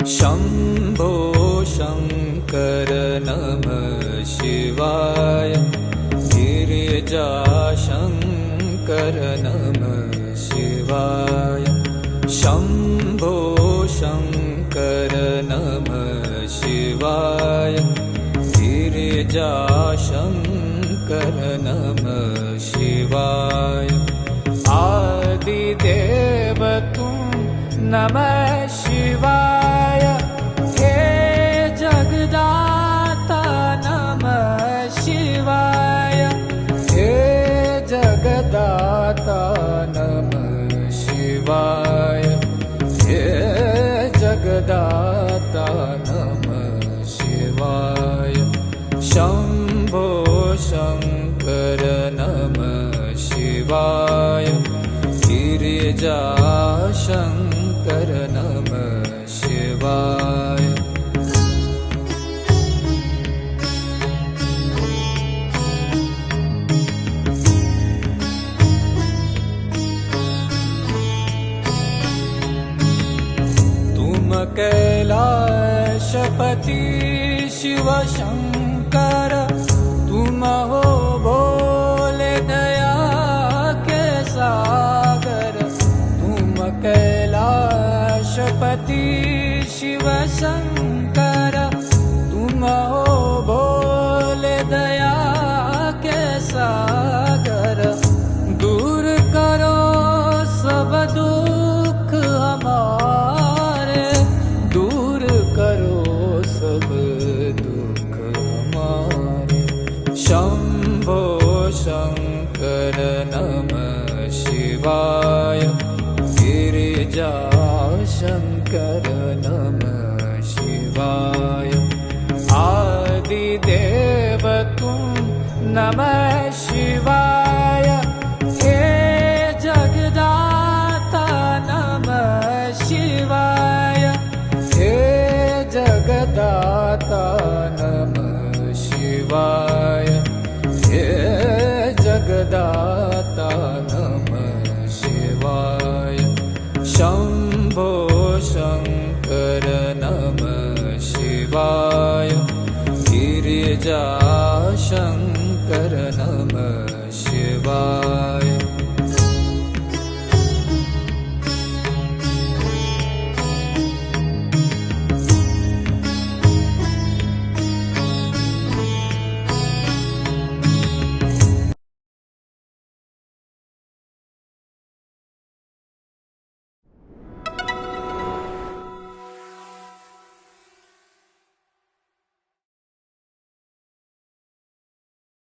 शम्भो शङ्कर नमः शिवाय गिरिजाशङ्कर नमः शिवाय शम्भो शङ्कर नमः शिवाय गिरिजाशङ्कर नमः शिवाय आदिदेव तुम नमः शिवाय हे जगदाता नमः शिवाय हे जगदाता नमः शिवाय हे जगदाता नमः शिवाय शम्भो शङ्कर नमः शिवाय गिरिजाशङ्कर नमः शिवाय तुम कैलाशपति शिव शंकर तुम हो भोले दया के सागर तुम कैलाशपति शिव शंकर तुम हो भोले दया के सागर दूर करो सब दुख हमारे दूर करो सब दुख हमारे शंभो शंकर नमः शिवाय गिरिजाशंकर नमः शिवाय आदिदेव तुम नमः